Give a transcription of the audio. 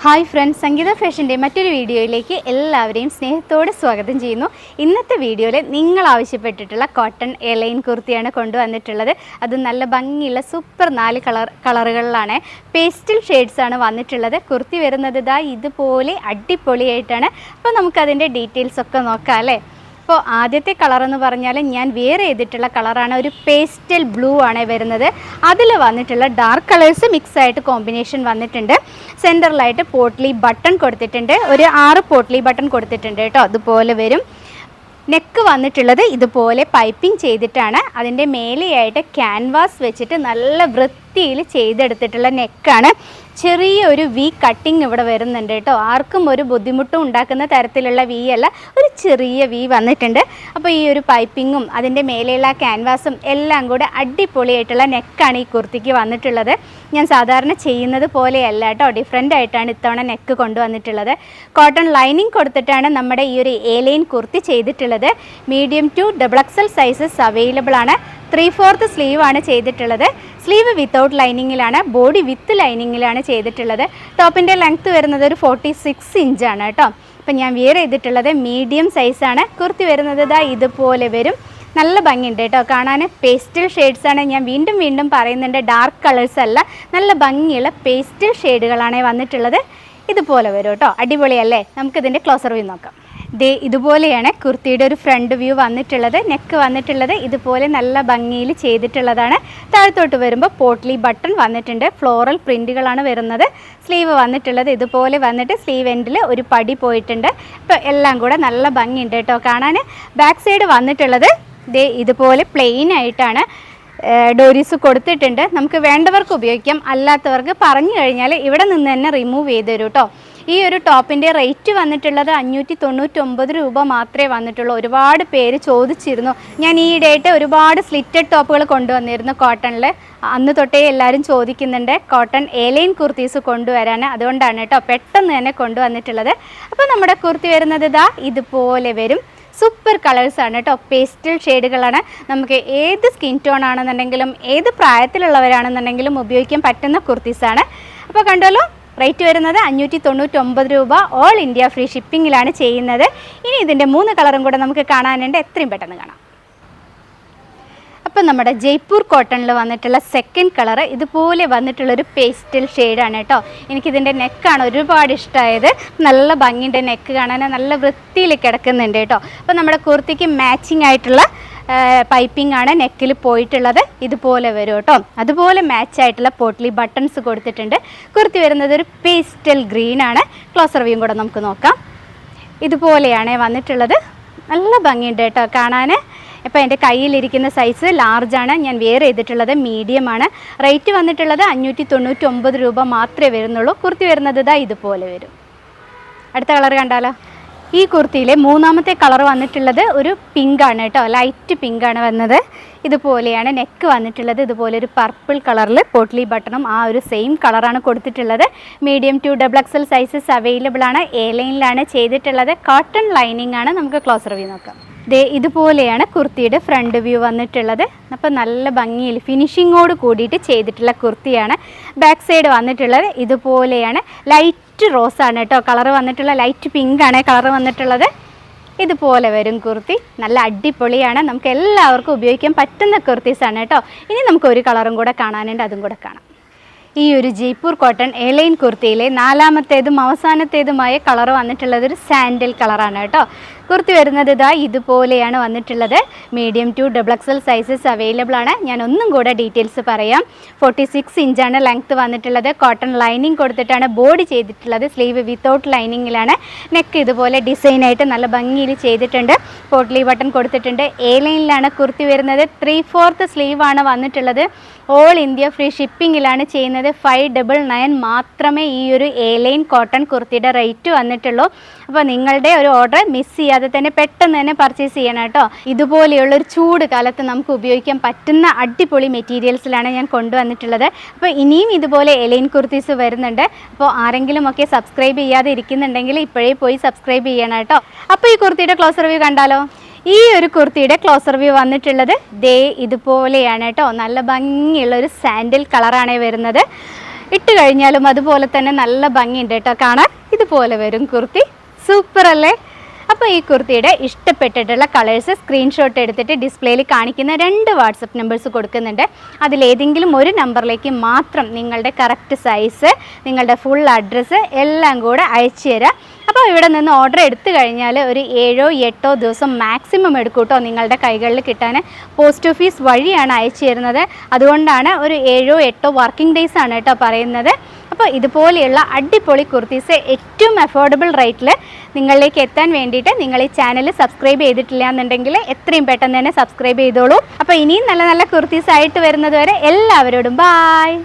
Hi friends, സംഗീത ഫാഷൻ്റെ മറ്റൊരു വീഡിയോയിലേക്ക് എല്ലാവരെയും സ്നേഹത്തോടെ സ്വാഗതം ചെയ്യുന്നു. ഇന്നത്തെ വീഡിയോയിൽ നിങ്ങൾ ആവശ്യപ്പെട്ടിട്ടുള്ള കോട്ടൺ എലൈൻ കുർത്തിയാണ് കൊണ്ടുവന്നിട്ടുള്ളത്. അത് നല്ല ഭംഗിയുള്ള സൂപ്പർ 4 കളറുകളിലാണ്. പേസ്റ്റൽ ഷെയ്ഡ്സാണ് വന്നിട്ടുള്ളത്. കുർത്തി വരുന്നത് ഇതുപോലെ അടിപൊളിയായിട്ടാണ്. അപ്പോൾ നമുക്കതിൻ്റെ ഡീറ്റെയിൽസ് ഒക്കെ നോക്കാം അല്ലേ. അപ്പോൾ ആദ്യത്തെ കളറെന്ന് പറഞ്ഞാൽ ഞാൻ വെയർ ചെയ്തിട്ടുള്ള കളറാണ്. ഒരു പേസ്റ്റൽ ബ്ലൂ ആണ് വരുന്നത്. അതിൽ വന്നിട്ടുള്ള ഡാർക്ക് കളേഴ്സ് മിക്സ് ആയിട്ട് കോമ്പിനേഷൻ വന്നിട്ടുണ്ട്. സെൻറ്ററിലായിട്ട് പോട്ട്ലി ബട്ടൺ കൊടുത്തിട്ടുണ്ട്. ഒരു 6 പോട്ട്ലി ബട്ടൺ കൊടുത്തിട്ടുണ്ട് കേട്ടോ. അതുപോലെ വരും. നെക്ക് വന്നിട്ടുള്ളത് ഇതുപോലെ പൈപ്പിംഗ് ചെയ്തിട്ടാണ്. അതിൻ്റെ മേലെയായിട്ട് ക്യാൻവാസ് വെച്ചിട്ട് നല്ല വൃത്തിയിൽ ചെയ്തെടുത്തിട്ടുള്ള നെക്കാണ്. ചെറിയൊരു വി കട്ടിങ് ഇവിടെ വരുന്നുണ്ട് കേട്ടോ. ആർക്കും ഒരു ബുദ്ധിമുട്ടും ഉണ്ടാക്കുന്ന തരത്തിലുള്ള വി അല്ല, ഒരു ചെറിയ വി വന്നിട്ടുണ്ട്. അപ്പോൾ ഈ ഒരു പൈപ്പിങ്ങും അതിൻ്റെ മേലെയുള്ള ക്യാൻവാസും എല്ലാം കൂടെ അടിപൊളിയായിട്ടുള്ള നെക്കാണ് ഈ കുർത്തിക്ക് വന്നിട്ടുള്ളത്. ഞാൻ സാധാരണ ചെയ്യുന്നത് പോലെയല്ല കേട്ടോ, ഡിഫറെൻ്റ് ആയിട്ടാണ് ഇത്തവണ നെക്ക് കൊണ്ടുവന്നിട്ടുള്ളത്. കോട്ടൺ ലൈനിങ് കൊടുത്തിട്ടാണ് നമ്മുടെ ഈ ഒരു എലൈൻ കുർത്തി ചെയ്തിട്ടുള്ളത്. Medium to XXL sizes available ആണ്. 3/4 സ്ലീവ് ആണ് ചെയ്തിട്ടുള്ളത്. സ്ലീവ് വിത്തൗട്ട് ലൈനിങ്ങിലാണ്, ബോഡി വിത്ത് ലൈനിങ്ങിലാണ് ചെയ്തിട്ടുള്ളത്. ടോപ്പിൻ്റെ ലെങ്ത്ത് വരുന്നത് ഒരു 46 ഇഞ്ചാണ് കേട്ടോ. അപ്പം ഞാൻ വിയർ ചെയ്തിട്ടുള്ളത് മീഡിയം സൈസാണ്. കുർത്തി വരുന്നത് ഇതുപോലെ വരും. നല്ല ഭംഗിയുണ്ട് കേട്ടോ കാണാൻ. പേസ്റ്റൽ ഷെയ്ഡ്സാണ്. ഞാൻ വീണ്ടും പറയുന്നുണ്ട്, ഡാർക്ക് കളേഴ്സ് അല്ല, നല്ല ഭംഗിയുള്ള പേസ്റ്റൽ ഷെയ്ഡുകളാണ് വന്നിട്ടുള്ളത്. ഇതുപോലെ വരും കേട്ടോ. അടിപൊളിയല്ലേ. നമുക്കിതിൻ്റെ ക്ലോസർ വ്യൂ നോക്കാം. ഇതുപോലെയാണ് കുർത്തിയുടെ ഒരു ഫ്രണ്ട് വ്യൂ വന്നിട്ടുള്ളത്. നെക്ക് വന്നിട്ടുള്ളത് ഇതുപോലെ നല്ല ഭംഗിയിൽ ചെയ്തിട്ടുള്ളതാണ്. താഴത്തോട്ട് വരുമ്പോൾ പോട്ട്ലി ബട്ടൺ വന്നിട്ടുണ്ട്. ഫ്ലോറൽ പ്രിൻറ്റുകളാണ് വരുന്നത്. സ്ലീവ് വന്നിട്ടുള്ളത് ഇതുപോലെ വന്നിട്ട് സ്ലീവ് എൻഡിൽ ഒരു പടി പോയിട്ടുണ്ട്. ഇപ്പോൾ എല്ലാം കൂടെ നല്ല ഭംഗിയുണ്ട് കേട്ടോ കാണാൻ. ബാക്ക് സൈഡ് വന്നിട്ടുള്ളത് ഇതുപോലെ പ്ലെയിൻ ആയിട്ടാണ്. ഡോരീസ് കൊടുത്തിട്ടുണ്ട്. നമുക്ക് വേണ്ടവർക്ക് ഉപയോഗിക്കാം, അല്ലാത്തവർക്ക് പറഞ്ഞു കഴിഞ്ഞാൽ ഇവിടെ നിന്ന് തന്നെ റിമൂവ് ചെയ്ത് തരും കേട്ടോ. ഈ ഒരു ടോപ്പിൻ്റെ റേറ്റ് വന്നിട്ടുള്ളത് 599 രൂപ മാത്രമേ വന്നിട്ടുള്ളൂ. ഒരുപാട് പേര് ചോദിച്ചിരുന്നു. ഞാൻ ഈ ഇടയായിട്ട് ഒരുപാട് സ്ലിറ്റഡ് ടോപ്പുകൾ കൊണ്ടുവന്നിരുന്നു കോട്ടണിൽ. അന്ന് തൊട്ടേ എല്ലാവരും ചോദിക്കുന്നുണ്ട് കോട്ടൺ എലൈൻ കുർത്തീസ് കൊണ്ടുവരാൻ. അതുകൊണ്ടാണ് കേട്ടോ പെട്ടെന്ന് തന്നെ കൊണ്ടുവന്നിട്ടുള്ളത്. അപ്പോൾ നമ്മുടെ കുർത്തി വരുന്നത് ഇതുപോലെ വരും. സൂപ്പർ കളേഴ്സാണ് കേട്ടോ. പേസ്റ്റൽ ഷെയ്ഡുകളാണ്. നമുക്ക് ഏത് സ്കിൻ ടോൺ ആണെന്നുണ്ടെങ്കിലും ഏത് പ്രായത്തിലുള്ളവരാണെന്നുണ്ടെങ്കിലും ഉപയോഗിക്കാൻ പറ്റുന്ന കുർത്തീസാണ്. അപ്പോൾ കണ്ടല്ലോ, റേറ്റ് വരുന്നത് 599 രൂപ. ഓൾ ഇന്ത്യ ഫ്രീ ഷിപ്പിങ്ങിലാണ് ചെയ്യുന്നത്. ഇനി ഇതിൻ്റെ 3 കളറും കൂടെ നമുക്ക് കാണാനുണ്ട്. എത്രയും പെട്ടെന്ന് കാണാം. അപ്പോൾ നമ്മുടെ ജയ്പൂർ കോട്ടണിൽ വന്നിട്ടുള്ള സെക്കൻഡ് കളറ് ഇതുപോലെ വന്നിട്ടുള്ളൊരു പേസ്റ്റൽ ഷെയ്ഡാണ് കേട്ടോ. എനിക്കിതിൻ്റെ നെക്കാണ് ഒരുപാട് ഇഷ്ടമായത്. നല്ല ഭംഗിൻ്റെ നെക്ക് കാണാൻ നല്ല വൃത്തിയിൽ കിടക്കുന്നുണ്ട് കേട്ടോ. അപ്പോൾ നമ്മുടെ കുർത്തിക്ക് മാച്ചിങ് ആയിട്ടുള്ള പൈപ്പിംഗ് ആണ് നെക്കിൽ പോയിട്ടുള്ളത്. ഇതുപോലെ വരും കേട്ടോ. അതുപോലെ മാച്ചായിട്ടുള്ള പോട്ട്ലി ബട്ടൺസ് കൊടുത്തിട്ടുണ്ട്. കുർത്തി വരുന്നത് ഒരു പേസ്റ്റൽ ഗ്രീൻ ആണ്. ക്ലോസർ വ്യൂ കൂടെ നമുക്ക് നോക്കാം. ഇതുപോലെയാണ് വന്നിട്ടുള്ളത്. നല്ല ഭംഗിയുണ്ട് കേട്ടോ കാണാൻ. ഇപ്പോൾ എൻ്റെ കയ്യിലിരിക്കുന്ന സൈസ് ലാർജാണ്. ഞാൻ വെയർ ചെയ്തിട്ടുള്ളത് മീഡിയമാണ്. റേറ്റ് വന്നിട്ടുള്ളത് 599 രൂപ മാത്രമേ വരുന്നുള്ളൂ. കുർത്തി വരുന്നത് ഇതുപോലെ വരും. അടുത്ത കളർ കണ്ടാലോ. ഈ കുർത്തിയിലെ 3ാമത്തെ കളർ വന്നിട്ടുള്ളത് ഒരു പിങ്കാണ് കേട്ടോ. ലൈറ്റ് പിങ്കാണ് വന്നത്. ഇതുപോലെയാണ് നെക്ക് വന്നിട്ടുള്ളത്. ഇതുപോലെ ഒരു പർപ്പിൾ കളറിൽ പോട്ട്ലി ബട്ടണും ആ ഒരു സെയിം കളറാണ് കൊടുത്തിട്ടുള്ളത്. Medium to XXL sizes available ആണ്. എലൈനിലാണ് ചെയ്തിട്ടുള്ളത്. കോട്ടൺ ലൈനിങ് ആണ്. നമുക്ക് ക്ലോസർ വ്യൂ നോക്കാം. ഇതുപോലെയാണ് കുർത്തിയുടെ ഫ്രണ്ട് വ്യൂ വന്നിട്ടുള്ളത്. അപ്പോൾ നല്ല ഭംഗിയിൽ ഫിനിഷിങ്ങോട് കൂടിയിട്ട് ചെയ്തിട്ടുള്ള കുർത്തിയാണ്. ബാക്ക് സൈഡ് വന്നിട്ടുള്ളത് ഇതുപോലെയാണ്. ലൈറ്റ് റോസാണ് കേട്ടോ കളർ വന്നിട്ടുള്ള. ലൈറ്റ് പിങ്ക് ആണ് കളർ വന്നിട്ടുള്ളത്. ഇതുപോലെ വരും കുർത്തി. നല്ല അടിപൊളിയാണ്. നമുക്ക് എല്ലാവർക്കും ഉപയോഗിക്കാൻ പറ്റുന്ന കുർത്തീസാണ് കേട്ടോ. ഇനി നമുക്ക് ഒരു കളറും കൂടെ കാണാനുണ്ട്, അതും കൂടെ കാണാം. ഈ ഒരു ജയ്പൂർ കോട്ടൺ എലൈൻ കുർത്തിയിലെ 4ാമത്തേതും അവസാനത്തേതുമായ കളർ വന്നിട്ടുള്ളത് ഒരു സാൻഡൽ കളറാണ് കേട്ടോ. കുർത്തി വരുന്നത് ഇതുപോലെയാണ് വന്നിട്ടുള്ളത്. Medium to XXL sizes available ആണ്. ഞാൻ ഒന്നും കൂടെ ഡീറ്റെയിൽസ് പറയാം. 46 ഇഞ്ചാണ് ലെങ്ത്ത് വന്നിട്ടുള്ളത്. കോട്ടൺ ലൈനിങ് കൊടുത്തിട്ടാണ് ബോഡി ചെയ്തിട്ടുള്ളത്. സ്ലീവ് വിത്തൗട്ട് ലൈനിങ്ങിലാണ്. നെക്ക് ഇതുപോലെ ഡിസൈനായിട്ട് നല്ല ഭംഗിയിൽ ചെയ്തിട്ടുണ്ട്. പോട്ട്ലി ബട്ടൺ കൊടുത്തിട്ടുണ്ട്. എലൈനിലാണ് കുർത്തി വരുന്നത്. 3/4 സ്ലീവാണ് വന്നിട്ടുള്ളത്. ഓൾ ഇന്ത്യ ഫ്രീ ഷിപ്പിങ്ങിലാണ് ചെയ്യുന്നത്. 599 മാത്രമേ ഈ ഒരു എലൈൻ കോട്ടൺ കുർത്തിയുടെ റേറ്റ് വന്നിട്ടുള്ളൂ. അപ്പോൾ നിങ്ങളുടെ ഒരു ഓർഡർ മിസ് ചെയ്യാതെ തന്നെ പെട്ടെന്ന് തന്നെ പർച്ചേസ് ചെയ്യണം കേട്ടോ. ഇതുപോലെയുള്ളൊരു ചൂട് കാലത്ത് നമുക്ക് ഉപയോഗിക്കാൻ പറ്റുന്ന അടിപൊളി മെറ്റീരിയൽസിലാണ് ഞാൻ കൊണ്ടുവന്നിട്ടുള്ളത്. അപ്പോൾ ഇനിയും ഇതുപോലെ എലൈൻ കുർത്തീസ് വരുന്നുണ്ട്. അപ്പോൾ ആരെങ്കിലും ഒക്കെ സബ്സ്ക്രൈബ് ചെയ്യാതെ ഇരിക്കുന്നുണ്ടെങ്കിൽ ഇപ്പോഴേ പോയി സബ്സ്ക്രൈബ് ചെയ്യണം കേട്ടോ. അപ്പോൾ ഈ കുർത്തിയുടെ ക്ലോസർ വ്യൂ കണ്ടാലോ. ഈ ഒരു കുർത്തിയുടെ ക്ലോസർ വ്യൂ വന്നിട്ടുള്ളത് ഇതുപോലെയാണ് കേട്ടോ. നല്ല ഭംഗിയുള്ള ഒരു സാൻഡൽ കളറാണ് വരുന്നത്. ഇട്ട് കഴിഞ്ഞാലും അതുപോലെ തന്നെ നല്ല ഭംഗിയുണ്ട് കേട്ടോ കാണാൻ. ഇതുപോലെ വരും കുർത്തി. സൂപ്പർ അല്ലേ? അപ്പോൾ ഈ കുർത്തിയുടെ ഇഷ്ടപ്പെട്ടിട്ടുള്ള കളേഴ്സ് സ്ക്രീൻഷോട്ട് എടുത്തിട്ട് ഡിസ്പ്ലേയിൽ കാണിക്കുന്ന 2 വാട്സപ്പ് നമ്പേഴ്സ് കൊടുക്കുന്നുണ്ട്. അതിലേതെങ്കിലും ഒരു നമ്പറിലേക്ക് മാത്രം നിങ്ങളുടെ കറക്റ്റ് സൈസ്, നിങ്ങളുടെ ഫുൾ അഡ്രസ്സ് എല്ലാം കൂടെ അയച്ചു തരാം. അപ്പോൾ ഇവിടെ നിന്ന് ഓർഡർ എടുത്തു കഴിഞ്ഞാൽ ഒരു 7-8 ദിവസം മാക്സിമം എടുക്കും കേട്ടോ നിങ്ങളുടെ കൈകളിൽ കിട്ടാൻ. പോസ്റ്റ് ഓഫീസ് വഴിയാണ് അയച്ചു തരുന്നത്. അതുകൊണ്ടാണ് ഒരു 7-8 വർക്കിംഗ് ഡേയ്സ് ആണ് കേട്ടോ പറയുന്നത്. അപ്പോൾ ഇതുപോലെയുള്ള അടിപൊളി കുർത്തീസ് ഏറ്റവും അഫോർഡബിൾ റേറ്റിൽ നിങ്ങളിലേക്ക് എത്താൻ വേണ്ടിയിട്ട് നിങ്ങൾ ഈ ചാനൽ സബ്സ്ക്രൈബ് ചെയ്തിട്ടില്ല എന്നുണ്ടെങ്കിൽ എത്രയും പെട്ടെന്ന് തന്നെ സബ്സ്ക്രൈബ് ചെയ്തോളൂ. അപ്പോൾ ഇനിയും നല്ല നല്ല കുർത്തീസ് ആയിട്ട് വരുന്നത് വരെ എല്ലാവരോടും ബായ്.